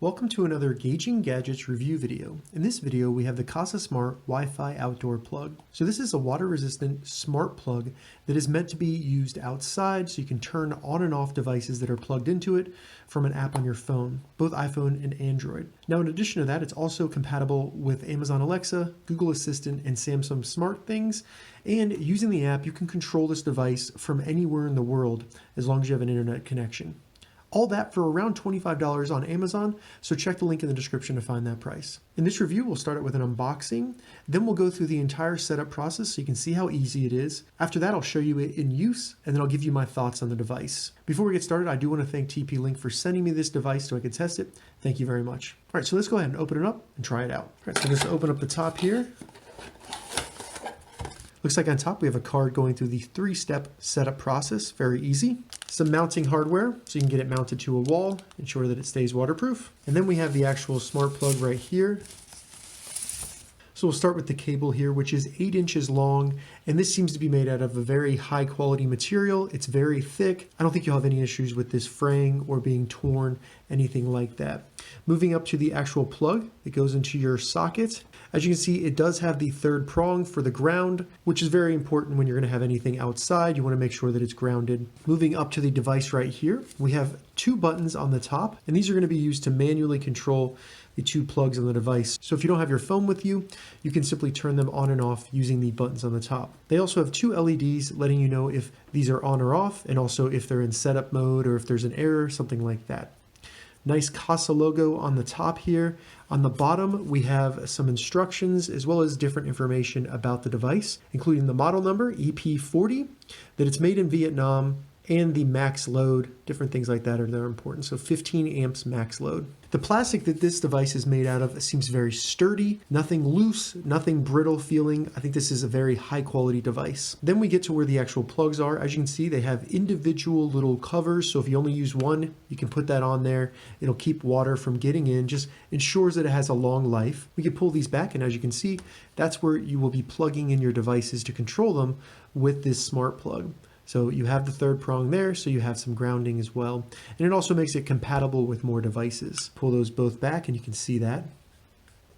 Welcome to another Gauging Gadgets review video. In this video, we have the Kasa Smart Wi-Fi Outdoor Plug. So this is a water-resistant smart plug that is meant to be used outside so you can turn on and off devices that are plugged into it from an app on your phone, both iPhone and Android. Now, in addition to that, it's also compatible with Amazon Alexa, Google Assistant, and Samsung SmartThings. And using the app, you can control this device from anywhere in the world as long as you have an internet connection. All that for around $25 on Amazon, so check the link in the description to find that price. In this review, we'll start it with an unboxing, then we'll go through the entire setup process so you can see how easy it is. After that, I'll show you it in use, and then I'll give you my thoughts on the device. Before we get started, I do want to thank TP-Link for sending me this device so I could test it. Thank you very much. All right, so let's go ahead and open it up and try it out. All right, so let's open up the top here. Looks like on top we have a card going through the three-step setup process, very easy. Some mounting hardware, so you can get it mounted to a wall, ensure that it stays waterproof. And then we have the actual smart plug right here. So we'll start with the cable here, which is 8 inches long, and this seems to be made out of a very high quality material. It's very thick. I don't think you'll have any issues with this fraying or being torn, anything like that. Moving up to the actual plug that goes into your socket. As you can see, it does have the third prong for the ground, which is very important when you're going to have anything outside. You want to make sure that it's grounded. Moving up to the device right here, we have 2 buttons on the top, and these are going to be used to manually control the 2 plugs on the device. So if you don't have your phone with you, you can simply turn them on and off using the buttons on the top. They also have 2 LEDs letting you know if these are on or off, and also if they're in setup mode or if there's an error, something like that. Nice Kasa logo on the top here. On the bottom, we have some instructions as well as different information about the device, including the model number, EP40, that it's made in Vietnam, and the max load. Different things like that are important. So 15 amps max load. The plastic that this device is made out of seems very sturdy, nothing loose, nothing brittle feeling. I think this is a very high quality device. Then we get to where the actual plugs are. As you can see, they have individual little covers. So if you only use one, you can put that on there. It'll keep water from getting in, just ensures that it has a long life. We can pull these back, and as you can see, that's where you will be plugging in your devices to control them with this smart plug. So you have the third prong there, so you have some grounding as well. And it also makes it compatible with more devices. Pull those both back and you can see that.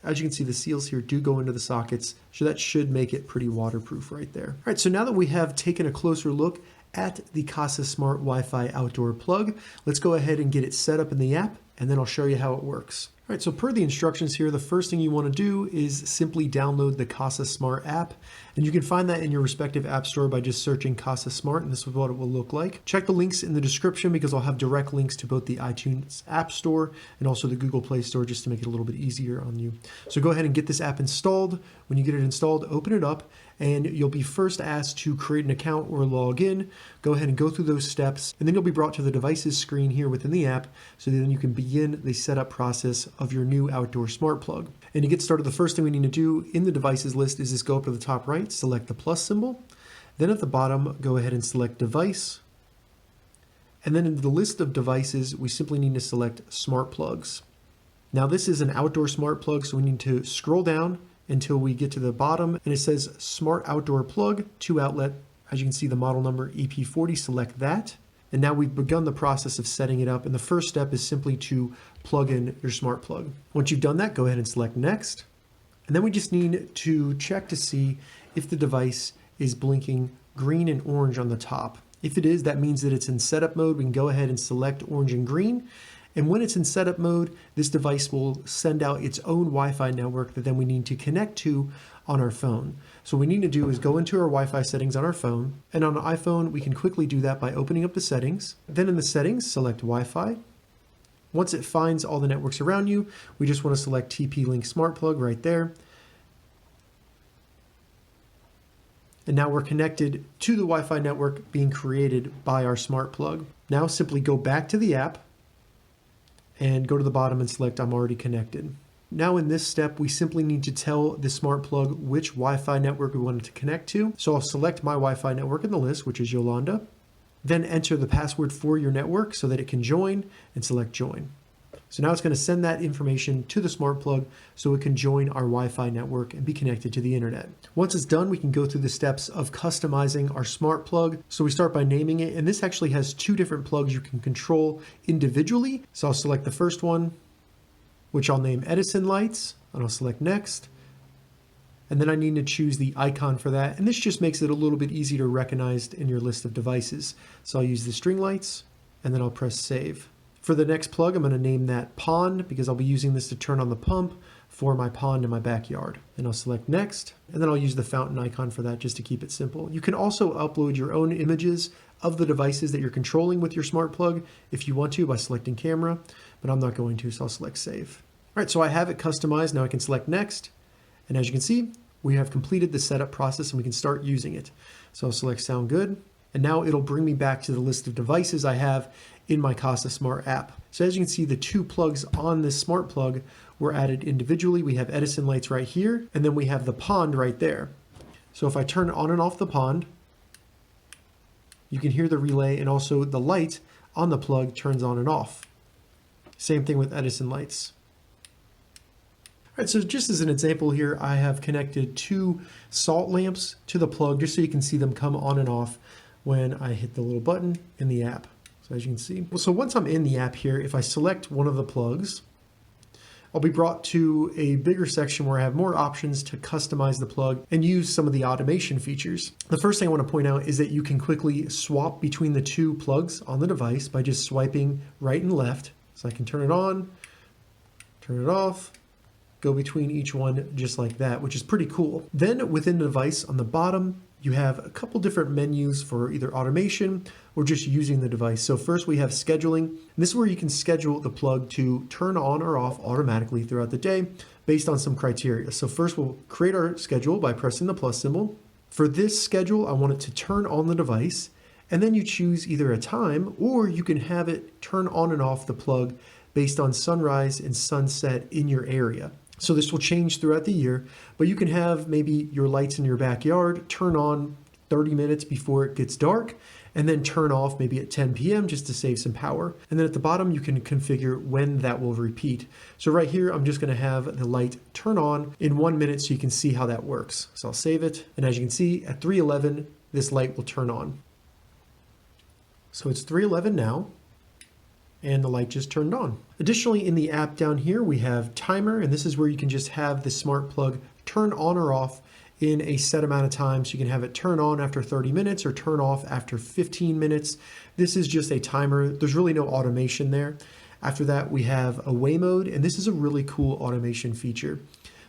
As you can see, the seals here do go into the sockets, so that should make it pretty waterproof right there. All right, so now that we have taken a closer look at the Kasa Smart Wi-Fi Outdoor Plug, let's go ahead and get it set up in the app, and then I'll show you how it works. All right, so per the instructions here, the first thing you want to do is simply download the Kasa Smart app, and you can find that in your respective app store by just searching Kasa Smart, and this is what it will look like. Check the links in the description because I'll have direct links to both the iTunes App Store and also the Google Play Store just to make it a little bit easier on you. So go ahead and get this app installed. When you get it installed, open it up, and you'll be first asked to create an account or log in. Go ahead and go through those steps, and then you'll be brought to the devices screen here within the app, so then you can begin the setup process of your new outdoor smart plug. And to get started, the first thing we need to do in the devices list is just go up to the top right, select the plus symbol. Then at the bottom, go ahead and select device. And then in the list of devices, we simply need to select smart plugs. Now this is an outdoor smart plug, so we need to scroll down until we get to the bottom, and it says Smart Outdoor Plug, 2 outlet. As you can see, the model number EP40, select that. And now we've begun the process of setting it up, and the first step is simply to plug in your smart plug. Once you've done that, go ahead and select next. And then we just need to check to see if the device is blinking green and orange on the top. If it is, that means that it's in setup mode. We can go ahead and select orange and green. And when it's in setup mode, this device will send out its own Wi-Fi network that then we need to connect to on our phone. So what we need to do is go into our Wi-Fi settings on our phone. And on an iPhone, we can quickly do that by opening up the settings. Then in the settings, select Wi-Fi. Once it finds all the networks around you, we just want to select TP-Link Smart Plug right there. And now we're connected to the Wi-Fi network being created by our smart plug. Now simply go back to the app and go to the bottom and select I'm already connected. Now in this step, we simply need to tell the smart plug which Wi-Fi network we want it to connect to. So I'll select my Wi-Fi network in the list, which is Yolanda. Then enter the password for your network so that it can join, and select join. So now it's going to send that information to the smart plug so it can join our Wi-Fi network and be connected to the internet. Once it's done, we can go through the steps of customizing our smart plug. So we start by naming it, and this actually has 2 different plugs you can control individually. So I'll select the first one, which I'll name Edison lights, and I'll select next. And then I need to choose the icon for that. And this just makes it a little bit easier to recognize in your list of devices. So I'll use the string lights, and then I'll press save. For the next plug, I'm going to name that pond because I'll be using this to turn on the pump for my pond in my backyard. And I'll select next, and then I'll use the fountain icon for that just to keep it simple. You can also upload your own images of the devices that you're controlling with your smart plug if you want to by selecting camera, but I'm not going to, so I'll select save. All right, so I have it customized. Now I can select next. And as you can see, we have completed the setup process and we can start using it. So I'll select sound good. And now it'll bring me back to the list of devices I have in my Kasa Smart app. So as you can see, the 2 plugs on this smart plug were added individually. We have Edison lights right here, and then we have the pond right there. So if I turn on and off the pond, you can hear the relay, and also the light on the plug turns on and off. Same thing with Edison lights. All right, so just as an example here, I have connected 2 salt lamps to the plug just so you can see them come on and off when I hit the little button in the app. So as you can see, so once I'm in the app here, if I select one of the plugs, I'll be brought to a bigger section where I have more options to customize the plug and use some of the automation features. The first thing I want to point out is that you can quickly swap between the 2 plugs on the device by just swiping right and left. So I can turn it on, turn it off, go between each one just like that, which is pretty cool. Then within the device on the bottom, you have a couple different menus for either automation or just using the device. So first we have scheduling. And this is where you can schedule the plug to turn on or off automatically throughout the day based on some criteria. So first we'll create our schedule by pressing the plus symbol. For this schedule, I want it to turn on the device, and then you choose either a time or you can have it turn on and off the plug based on sunrise and sunset in your area. So this will change throughout the year, but you can have maybe your lights in your backyard turn on 30 minutes before it gets dark and then turn off maybe at 10 p.m. just to save some power. And then at the bottom, you can configure when that will repeat. So right here, I'm just gonna have the light turn on in 1 minute so you can see how that works. So I'll save it. And as you can see, at 3:11, this light will turn on. So it's 3:11 now, and the light just turned on. Additionally, in the app down here, we have timer, and this is where you can just have the smart plug turn on or off in a set amount of time. So you can have it turn on after 30 minutes or turn off after 15 minutes. This is just a timer. There's really no automation there. After that, we have away mode, and this is a really cool automation feature.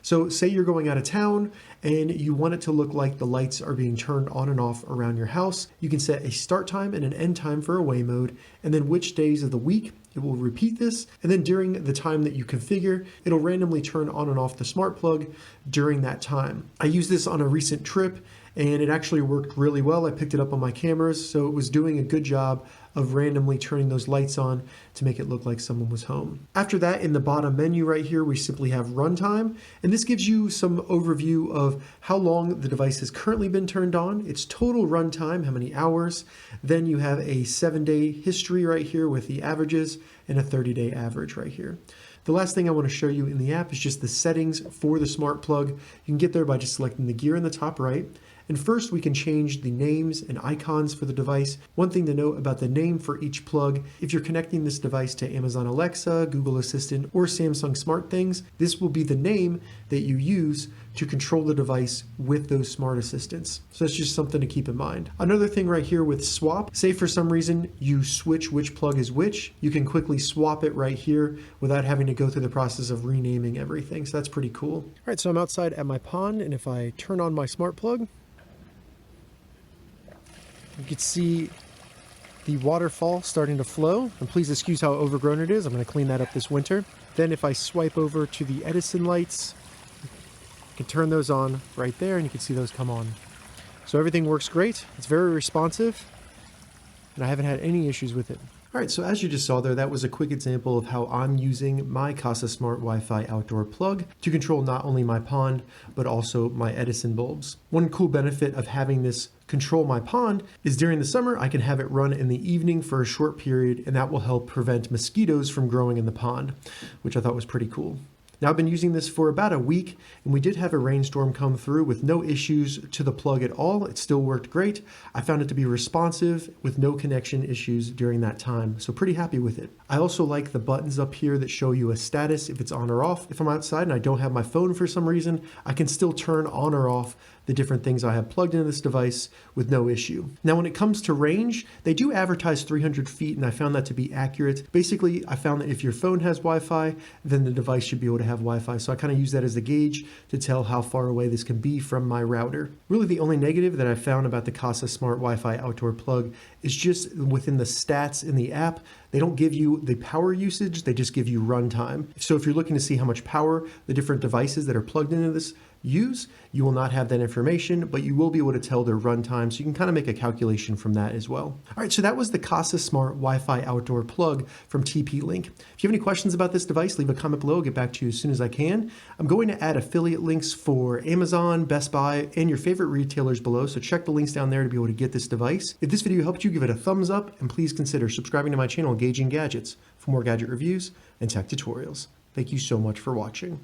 So say you're going out of town and you want it to look like the lights are being turned on and off around your house. You can set a start time and an end time for away mode, and then which days of the week it will repeat this. And then during the time that you configure, it'll randomly turn on and off the smart plug during that time. I used this on a recent trip and it actually worked really well. I picked it up on my cameras, so it was doing a good job of randomly turning those lights on to make it look like someone was home. After that, in the bottom menu right here, we simply have runtime, and this gives you some overview of how long the device has currently been turned on, its total runtime, how many hours. Then you have a 7-day history right here with the averages and a 30-day average right here. The last thing I want to show you in the app is just the settings for the smart plug. You can get there by just selecting the gear in the top right. And first we can change the names and icons for the device. One thing to note about the name for each plug, if you're connecting this device to Amazon Alexa, Google Assistant, or Samsung SmartThings, this will be the name that you use to control the device with those smart assistants. So that's just something to keep in mind. Another thing right here with swap, say for some reason you switch which plug is which, you can quickly swap it right here without having to go through the process of renaming everything. So that's pretty cool. All right, so I'm outside at my pond, and if I turn on my smart plug, you can see the waterfall starting to flow, and please excuse how overgrown it is. I'm going to clean that up this winter. Then if I swipe over to the Edison lights, you can turn those on right there and you can see those come on. So everything works great. It's very responsive and I haven't had any issues with it. All right, so as you just saw there, that was a quick example of how I'm using my Kasa Smart Wi-Fi outdoor plug to control not only my pond, but also my Edison bulbs. One cool benefit of having this control my pond is during the summer, I can have it run in the evening for a short period, and that will help prevent mosquitoes from growing in the pond, which I thought was pretty cool. Now I've been using this for about a week, and we did have a rainstorm come through with no issues to the plug at all. It still worked great. I found it to be responsive with no connection issues during that time, so pretty happy with it. I also like the buttons up here that show you a status if it's on or off. If I'm outside and I don't have my phone for some reason, I can still turn on or off the different things I have plugged into this device with no issue. Now, when it comes to range, they do advertise 300 feet, and I found that to be accurate. Basically, I found that if your phone has Wi-Fi, then the device should be able to have Wi-Fi. So I kind of use that as a gauge to tell how far away this can be from my router. Really, the only negative that I found about the Kasa Smart Wi-Fi outdoor plug is just within the stats in the app. They don't give you the power usage, they just give you runtime. So if you're looking to see how much power the different devices that are plugged into this use, you will not have that information, but you will be able to tell their runtime, so you can kind of make a calculation from that as well. All right, so that was the Kasa Smart Wi-Fi outdoor plug from TP-LINK. If you have any questions about this device, leave a comment below. I'll get back to you as soon as I can. I'm going to add affiliate links for Amazon, Best Buy, and your favorite retailers below, so check the links down there to be able to get this device. If this video helped you, give it a thumbs up, and please consider subscribing to my channel, Engaging Gadgets, for more gadget reviews and tech tutorials. Thank you so much for watching.